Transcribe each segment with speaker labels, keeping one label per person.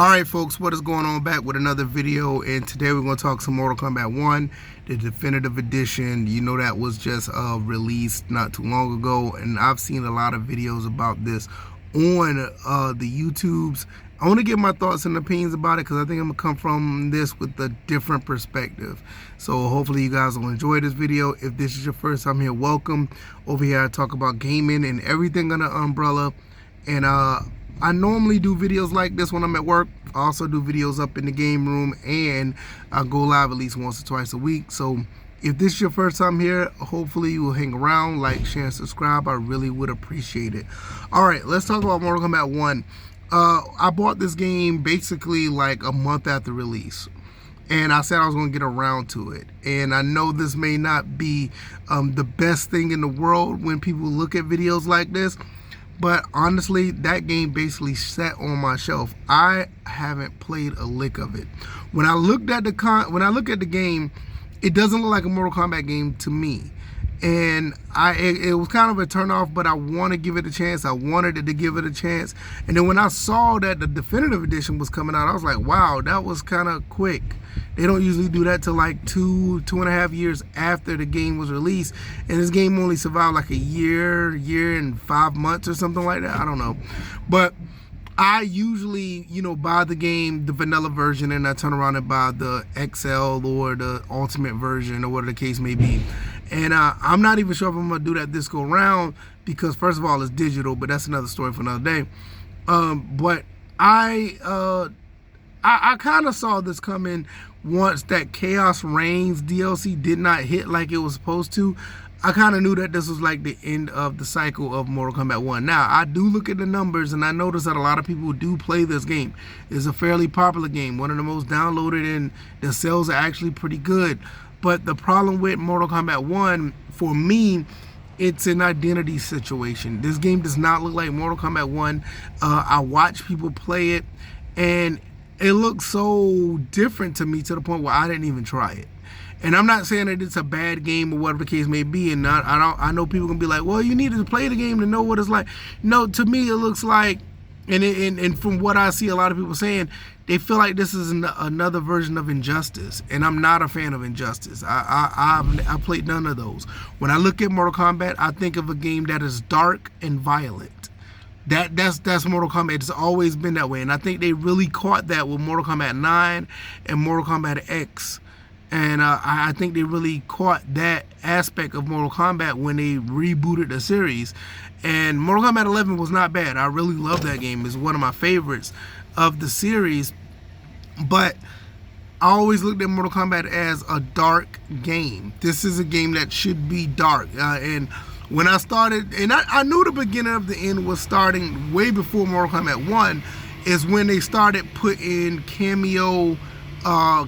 Speaker 1: Alright folks, what is going on? Back with another video, and today we're going to talk some Mortal Kombat 1, the definitive edition. You know that was just released not too long ago, and I've seen a lot of videos about this on the YouTubes. I want to get my thoughts and opinions about it because I think I'm going to come from this with a different perspective. So hopefully you guys will enjoy this video. If this is your first time here, welcome. Over here I talk about gaming and everything under umbrella, and I normally do videos like this when I'm at work. I also do videos up in the game room, and I go live at least once or twice a week. So if this is your first time here, hopefully you will hang around, like, share, and subscribe. I really would appreciate it. Alright, let's talk about Mortal Kombat 1. I bought this game basically like a month after release, and I said I was going to get around to it. And I know this may not be the best thing in the world when people look at videos like this, but honestly, that game basically sat on my shelf. I haven't played a lick of it. When I look at the game, it doesn't look like a Mortal Kombat game to me. And it was kind of a turnoff, but I want to give it a chance. I wanted to give it a chance. And then when I saw that the definitive edition was coming out, I was like, wow, that was kind of quick. They don't usually do that till like two and a half years after the game was released. And this game only survived like a year and 5 months or something like that. I don't know. But I usually, buy the game, the vanilla version, and I turn around and buy the XL or the ultimate version or whatever the case may be. And I'm not even sure if I'm going to do that this go around because, first of all, it's digital, but that's another story for another day. But I kind of saw this coming once that Chaos Reigns DLC did not hit like it was supposed to. I kind of knew that this was like the end of the cycle of Mortal Kombat 1. Now, I do look at the numbers, and I notice that a lot of people do play this game. It's a fairly popular game, one of the most downloaded, and the sales are actually pretty good. But the problem with Mortal Kombat 1, for me, it's an identity situation. This game does not look like Mortal Kombat 1. I watch people play it, and it looks so different to me to the point where I didn't even try it. And I'm not saying that it's a bad game or whatever the case may be. And I know people can be like, well, you need to play the game to know what it's like. No, to me, it looks like, and from what I see a lot of people saying, they feel like this is another version of Injustice. And I'm not a fan of Injustice. I played none of those. When I look at Mortal Kombat, I think of a game that is dark and violent. That's Mortal Kombat. It's always been that way. And I think they really caught that with Mortal Kombat 9 and Mortal Kombat X. And I think they really caught that aspect of Mortal Kombat when they rebooted the series. And Mortal Kombat 11 was not bad. I really love that game. It's one of my favorites of the series. But I always looked at Mortal Kombat as a dark game. This is a game that should be dark. And when I started, and I knew the beginning of the end was starting way before Mortal Kombat 1, is when they started putting cameo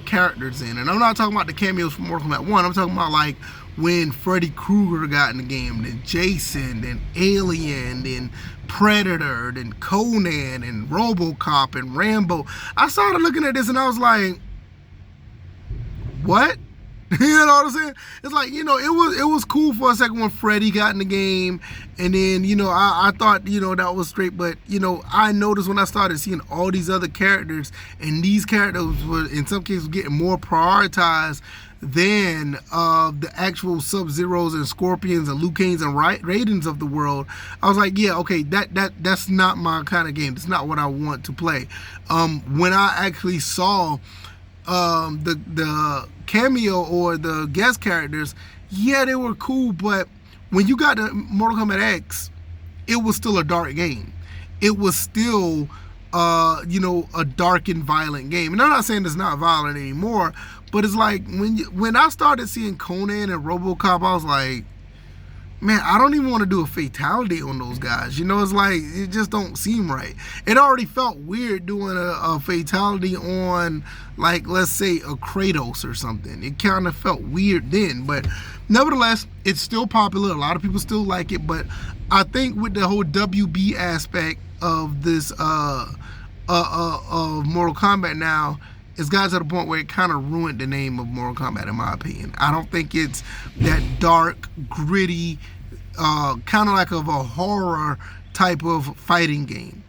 Speaker 1: characters in. And I'm not talking about the cameos from Mortal Kombat 1. I'm talking about like when Freddy Krueger got in the game, then Jason, then Alien, then Predator, then Conan, and RoboCop, and Rambo. I started looking at this and I was like, what? You know what I'm saying? It's like, it was cool for a second when Freddy got in the game, and then, I thought, that was straight, but, I noticed when I started seeing all these other characters, and these characters were, in some cases, getting more prioritized than the actual Sub-Zeros and Scorpions and Liu Kangs and Raidens of the world. I was like, yeah, okay, that's not my kind of game. It's not what I want to play. When I actually saw the cameo or the guest characters, yeah, they were cool, but when you got to Mortal Kombat X, it was still a dark game. It was still a dark and violent game. And I'm not saying it's not violent anymore, but it's like when I started seeing Conan and RoboCop, I was like, man, I don't even want to do a fatality on those guys. It's like, it just don't seem right. It already felt weird doing a fatality on, like, let's say a Kratos or something. It kind of felt weird then, but nevertheless, it's still popular. A lot of people still like it, but I think with the whole WB aspect of this of Mortal Kombat now, it's got to the point where it kind of ruined the name of Mortal Kombat, in my opinion. I don't think it's that dark, gritty, kind of like of a horror type of fighting game.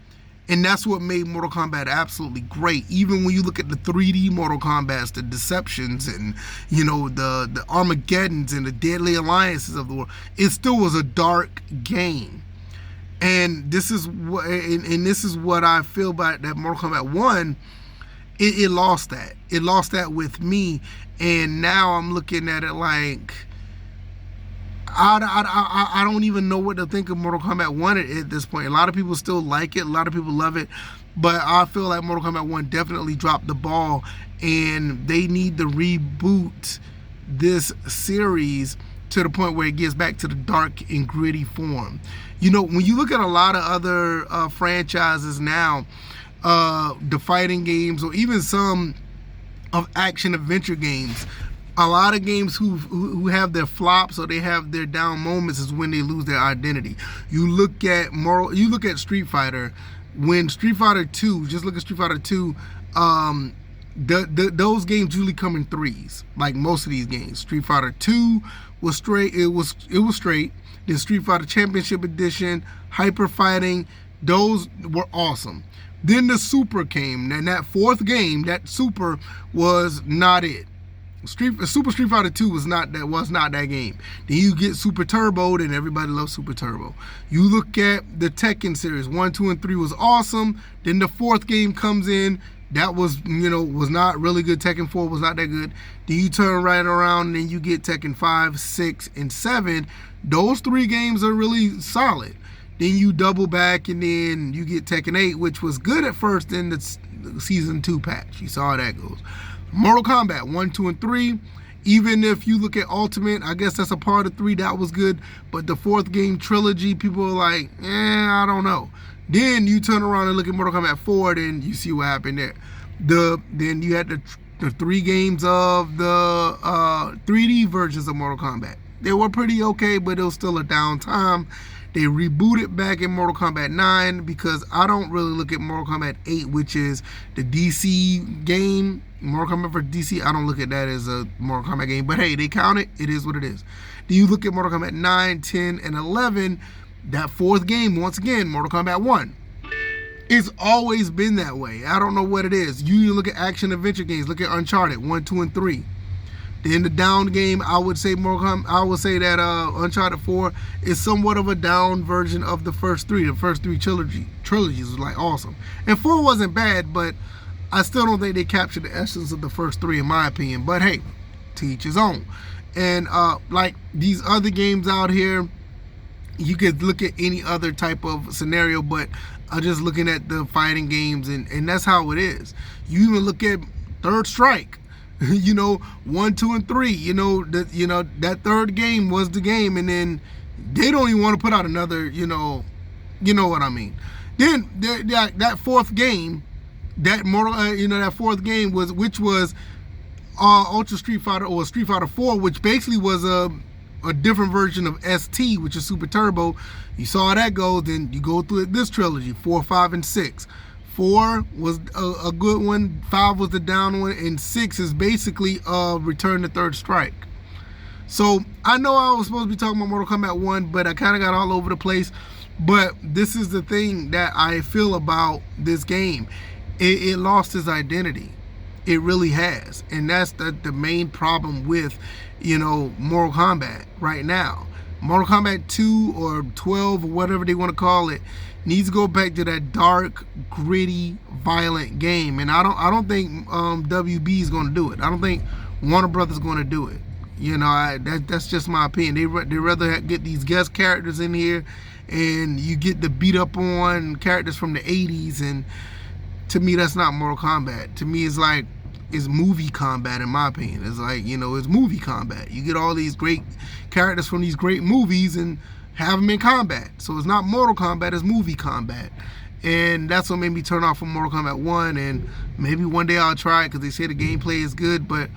Speaker 1: And that's what made Mortal Kombat absolutely great. Even when you look at the 3D Mortal Kombats, the Deceptions, and the Armageddons and the Deadly Alliances of the world, it still was a dark game. And this is what I feel about that Mortal Kombat 1. It lost that. It lost that with me, and now I'm looking at it like I don't even know what to think of Mortal Kombat 1 at this point. A lot of people still like it. A lot of people love it. But I feel like Mortal Kombat 1 definitely dropped the ball, and they need to reboot this series to the point where it gets back to the dark and gritty form. When you look at a lot of other franchises now, the fighting games, or even some of action-adventure games, a lot of games who have their flops or they have their down moments is when they lose their identity. You look at Street Fighter. When Street Fighter 2, just look at Street Fighter 2, those games usually come in threes, like most of these games. Street Fighter 2 was straight. It was straight. Then Street Fighter Championship Edition, Hyper Fighting, those were awesome. Then the Super came, and that fourth game, that Super was not it. Super Street Fighter 2 was not that game. Then you get Super Turbo, and everybody loves Super Turbo. You look at the Tekken series, 1, 2, and 3 was awesome. Then the fourth game comes in, that was not really good. Tekken 4 was not that good. Then you turn right around and you get Tekken 5, 6, and 7. Those 3 games are really solid. Then you double back and then you get Tekken 8, which was good at first in the Season 2 patch. You saw how that goes. Mortal Kombat 1, 2, and 3, even if you look at Ultimate, I guess that's a part of 3, that was good. But the fourth game trilogy, people are like, I don't know. Then you turn around and look at Mortal Kombat 4, then you see what happened there. Then you had the 3 games of the 3D versions of Mortal Kombat. They were pretty okay, but it was still a downtime. They rebooted back in Mortal Kombat 9 because I don't really look at Mortal Kombat 8, which is the DC game. Mortal Kombat for DC, I don't look at that as a Mortal Kombat game. But hey, they count it. It is what it is. Then you look at Mortal Kombat 9, 10, and 11. That fourth game, once again, Mortal Kombat 1. It's always been that way. I don't know what it is. You look at action-adventure games. Look at Uncharted 1, 2, and 3. Then the down game, I would say that Uncharted 4 is somewhat of a down version of the first 3. The first 3 trilogies was like awesome. And 4 wasn't bad, but I still don't think they captured the essence of the first 3 in my opinion. But hey, to each his own. And like these other games out here, you could look at any other type of scenario, but I'm just looking at the fighting games, and that's how it is. You even look at Third Strike. 1, 2, and 3. That third game was the game, and then they don't even want to put out another. You know what I mean. Then that fourth game, that fourth game was Ultra Street Fighter, or Street Fighter 4, which basically was a different version of ST, which is Super Turbo. You saw how that goes. Then you go through this trilogy, 4, 5, and 6. 4 was a good one, 5 was the down one, and 6 is basically Return to Third Strike. So I know I was supposed to be talking about Mortal Kombat 1, but I kind of got all over the place. But this is the thing that I feel about this game. It lost its identity. It really has. And that's the main problem with, Mortal Kombat right now. Mortal Kombat 2 or 12 or whatever they want to call it needs to go back to that dark, gritty, violent game. And I don't think WB is going to do it. I don't think Warner Brothers is going to do it. That's just my opinion. They rather get these guest characters in here, and you get the beat up on characters from the 80s. And to me, that's not Mortal Kombat. To me, it's movie combat, in my opinion. It's like, it's movie combat. You get all these great characters from these great movies and have them in combat. So it's not Mortal Kombat, it's movie combat. And that's what made me turn off from Mortal Kombat 1. And maybe one day I'll try it because they say the gameplay is good, but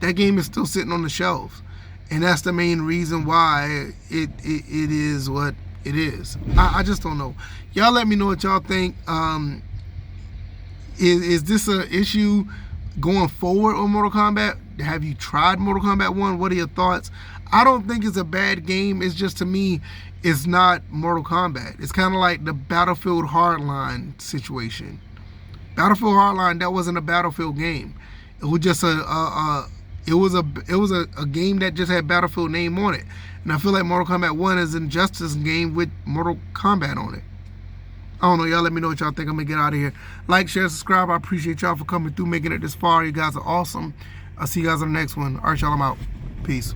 Speaker 1: that game is still sitting on the shelves. And that's the main reason why it is what it is. I just don't know. Y'all let me know what y'all think. Is this an issue going forward on Mortal Kombat? have you tried Mortal Kombat 1? What are your thoughts? I don't think it's a bad game. It's just, to me, it's not Mortal Kombat. It's kind of like the Battlefield Hardline situation. Battlefield Hardline, that wasn't a Battlefield game. It was just a game that just had Battlefield name on it. And I feel like Mortal Kombat 1 is an Injustice game with Mortal Kombat on it. I don't know, y'all let me know what y'all think. I'm gonna get out of here. Like, share, subscribe. I appreciate y'all for coming through, making it this far. You guys are awesome. I'll see you guys on the next one. All right, y'all, I'm out. Peace.